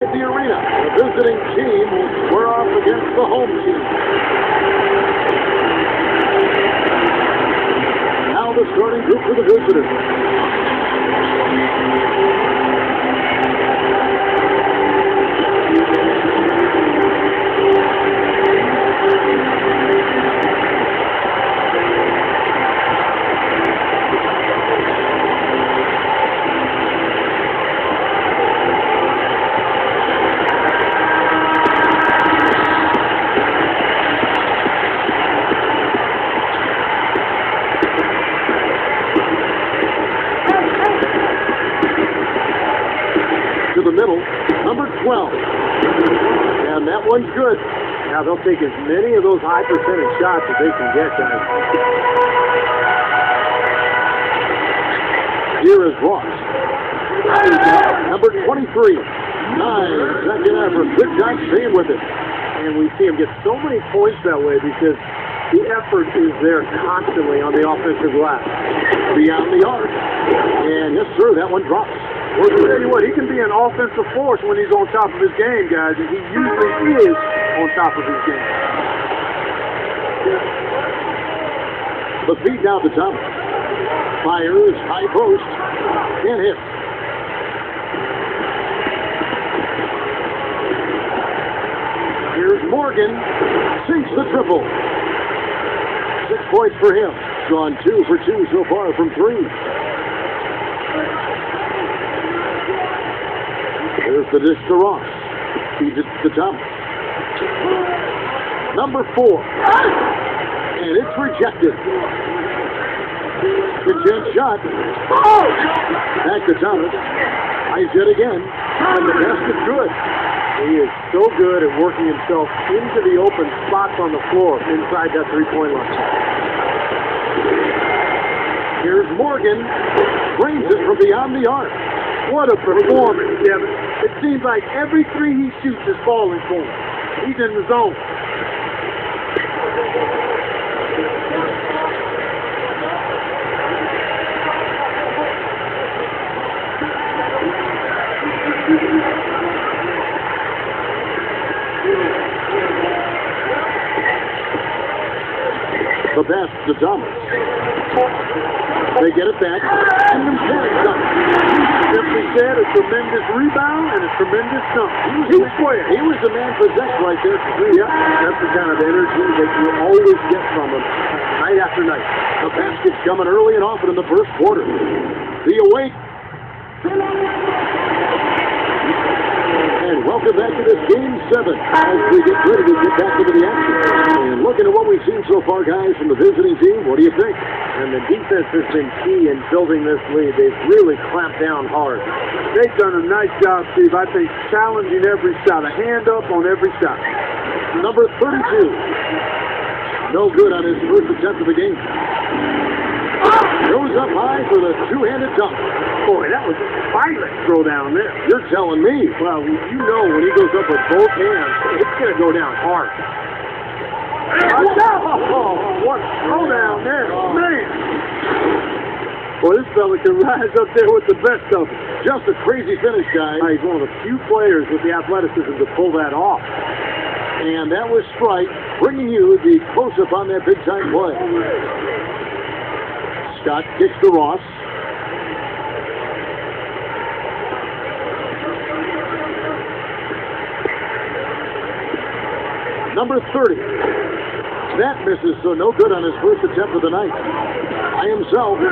At the arena, the visiting team will square off against the home team. Now the starting group for the visitors. To the middle, number 12. And that one's good. Now they'll take as many of those high percentage shots as they can get, guys. Here is Ross. Number 23. 9-second effort. Good job staying with it. And we see him get so many points that way because the effort is there constantly on the offensive glass. Beyond the arc. And yes, sir, that one drops. Well, I'll tell you what, he can be an offensive force when he's on top of his game, guys, and he usually is on top of his game. The feed now to Thomas. Fires, high post, and hits. Here's Morgan, sinks the triple. 6 points for him. Gone 2 for 2 so far from 3. There's the dish to Ross. Feeds it to Thomas. Number 4. And it's rejected. Good chance shot. Back to Thomas. Eyes it again. And the basket's good. He is so good at working himself into the open spots on the floor inside that three-point line. Here's Morgan. Brings it from beyond the arc. What a performance, Kevin. It seems like every three he shoots is falling for him. He's in the zone. The pass to Thomas. They get it back. And the point up. Simply said, a tremendous rebound and a tremendous dunk. He was the man possessed right there. Yeah, that's the kind of energy that you always get from him night after night. The basket's coming early and often in the first quarter. The awake. And welcome back to this Game 7 as we get ready to get back into the action. And looking at what we've seen so far, guys, from the visiting team, what do you think? And the defense has been key in building this lead. They've really clamped down hard. They've done a nice job, Steve. I think challenging every shot, a hand up on every shot. Number 32. No good on his first attempt of the game. Goes up high for the two-handed dunk. Boy, that was a violent throw down there. You're telling me. Well, you know when he goes up with both hands, it's going to go down hard. Oh, what a throw down there. Man. Boy, this fella can rise up there with the best of them. Just a crazy finish, guys. He's one of the few players with the athleticism to pull that off. And that was Strike bringing you the close-up on that big-time play. Scott kicks to Ross. Number 30. That misses, so no good on his first attempt of the night. By himself, the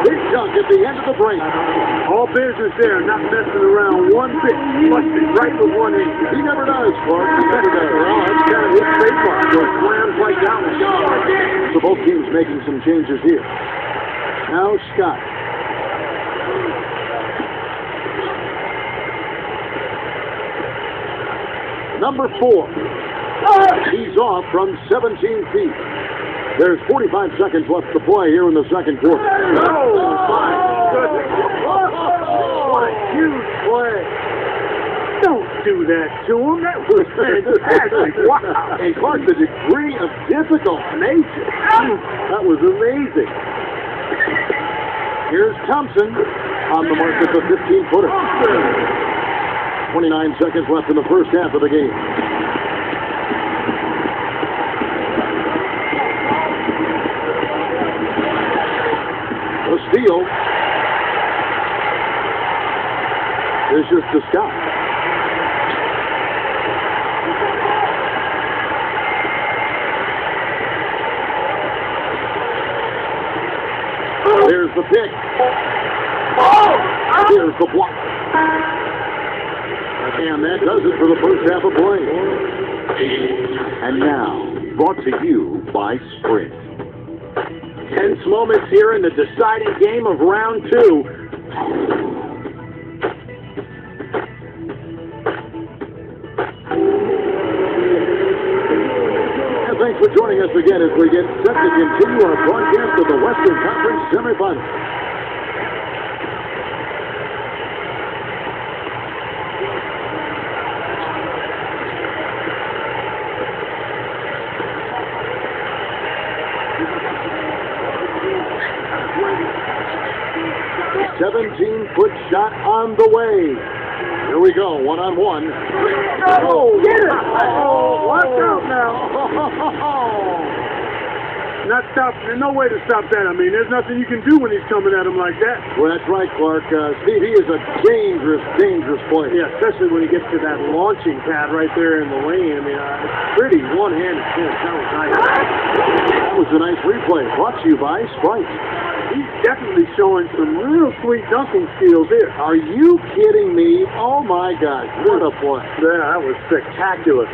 big dunk at the end of the break. All business there, not messing around one bit. Flushed it right with one hand. He never does, Clark. He never does. Well, that's kind of his trademark. So it slams like that one. So both teams making some changes here. Now Scott. Number 4. He's off from 17 feet. There's 45 seconds left to play here in the second quarter. Oh, my goodness. What a huge play. Don't do that to him. That was fantastic. Wow. And Clark, the degree of difficulty. Amazing. That was amazing. Here's Thompson on the mark of the 15-footer. 29 seconds left in the first half of the game. The steal is just a stop. There's the pick. Here's the block. And that does it for the first half of play. And now, brought to you by Sprint. Tense moments here in the deciding game of round 2. And thanks for joining us again as we get set to continue our broadcast of the Western Conference semifinals. A 17-foot shot on the way. Here we go, one-on-one. Oh, get it! Oh, watch out now. Not stop. There's no way to stop that. I mean, there's nothing you can do when he's coming at him like that. Well, that's right, Clark. Steve, he is a dangerous, dangerous player. Yeah, especially when he gets to that launching pad right there in the lane. I mean, it's pretty one-handed pitch. That was nice. That was a nice replay. Brought to you by Sprite. He's definitely showing some real sweet dunking skills here. Are you kidding me? Oh, my gosh. What a play. Yeah, that was spectacular.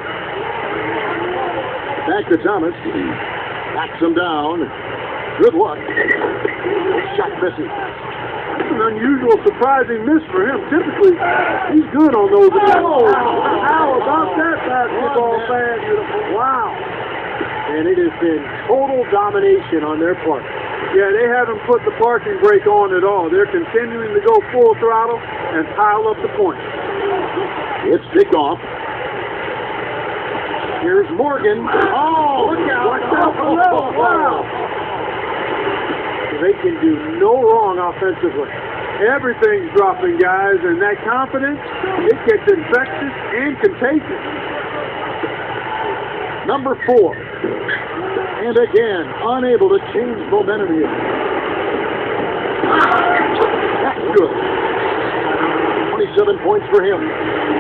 Back to Thomas. Backs him down. Good luck. Shot misses. That's an unusual, surprising miss for him. Typically, he's good on those. Oh, how about that basketball fan? Wow. And it has been total domination on their part. Yeah, they haven't put the parking brake on at all. They're continuing to go full throttle and pile up the points. It's picked off. Here's Morgan. Oh, look out. Watch out below. Wow. They can do no wrong offensively. Everything's dropping, guys, and that confidence, it gets infectious and contagious. Number 4. And again, unable to change momentum here. That's good. 27 points for him.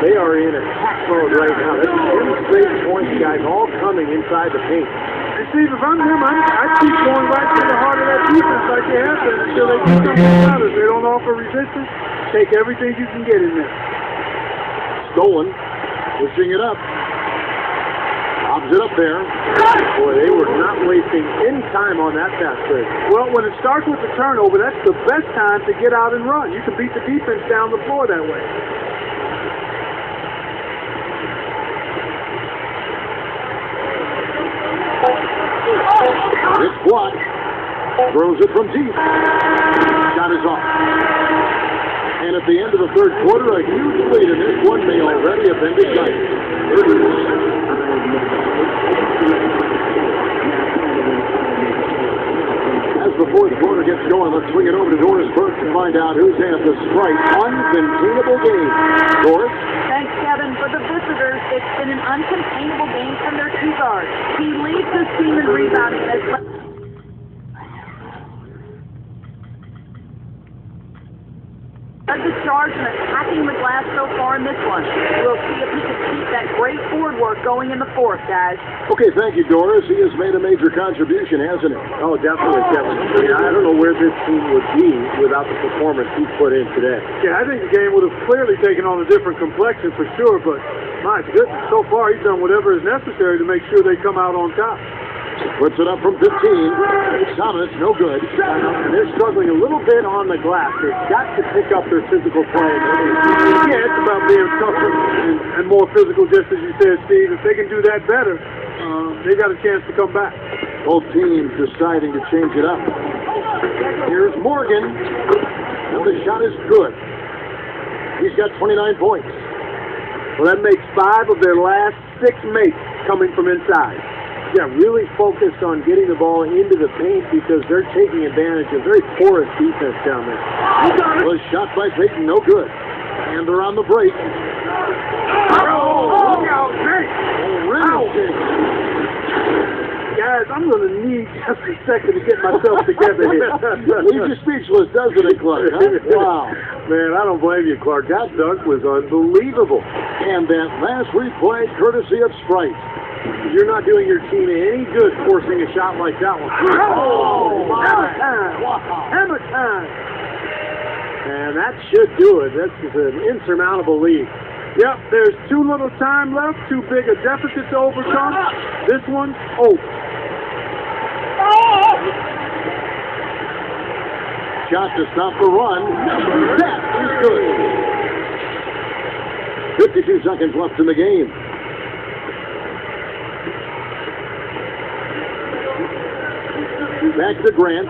They are in attack mode right now. That's 10 straight points, guys, all coming inside the paint. And Steve, if I'm him, I'd keep going right to the heart of that defense like they have been until they get something out of it. They don't offer resistance. Take everything you can get in there. Stolen. Pushing it up. Lobs it up there. Boy, they were not wasting any time on that fast break. Well, when it starts with the turnover, that's the best time to get out and run. You can beat the defense down the floor that way. It's blocked. Throws it from deep. Shot is off. And at the end of the third quarter, a huge lead in this one may already have been decided. As the fourth quarter gets going, let's swing it over to Doris Burke to find out who's had the Sprite uncontainable game. Doris? Thanks, Kevin. For the visitors, it's been an uncontainable game from their two guards. He leads his team in rebounding as well. The charge and attacking the glass so far in this one. We'll see if he can keep that great board work going in the fourth, guys. Okay, thank you, Doris. He has made a major contribution, hasn't he? Oh, definitely, Kevin. I mean, I don't know where this team would be without the performance he's put in today. Yeah, I think the game would have clearly taken on a different complexion for sure, but my goodness, so far he's done whatever is necessary to make sure they come out on top. Puts it up from 15. Thomas, no good. And they're struggling a little bit on the glass. They've got to pick up their physical play. Yeah, it's about being tougher and more physical, just as you said, Steve. If they can do that better, they got a chance to come back. Both teams deciding to change it up. Here's Morgan. And the shot is good. He's got 29 points. Well, that makes 5 of their last 6 makes coming from inside. Yeah, really focused on getting the ball into the paint because they're taking advantage of very porous defense down there. Was shot by Peyton, no good. And they're on the break. Oh, look out, Nate! Guys, I'm going to need just a second to get myself together here. Leaves you speechless, doesn't it, Clark? Huh? Wow. Man, I don't blame you, Clark. That dunk was unbelievable. And that last replay, courtesy of Sprite. You're not doing your team any good forcing a shot like that one. Oh, hammer time! wow. Hammer time! And that should do it. This is an insurmountable lead. Yep, there's too little time left, too big a deficit to overcome. This one's over. Shot to stop the run. That is good. 52 seconds left in the game. Back to Grant.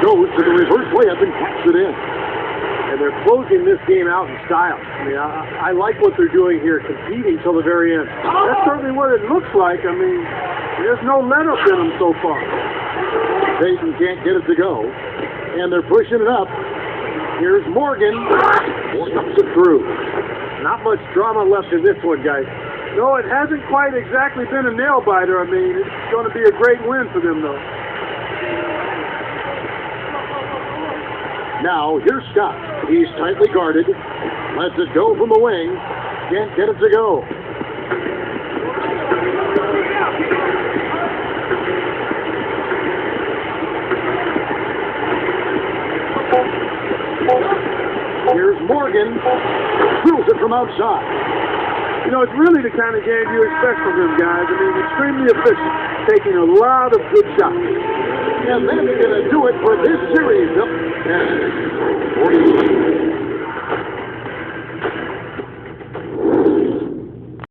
Goes to the reverse layup and taps it in. And they're closing this game out in style. I mean, I like what they're doing here, competing till the very end. That's certainly what it looks like. I mean, there's no let-up in them so far. Dayton can't get it to go. And they're pushing it up. Here's Morgan. Stuffs it through. Not much drama left in this one, guys. No, it hasn't quite exactly been a nail-biter. I mean, it's going to be a great win for them, though. Now, here's Scott. He's tightly guarded. Lets it go from the wing. Can't get it to go. Here's Morgan. Throws it from outside. You know, it's really the kind of game you expect from them guys. I mean, extremely efficient, taking a lot of good shots. And that's going to do it for this series. Up 40.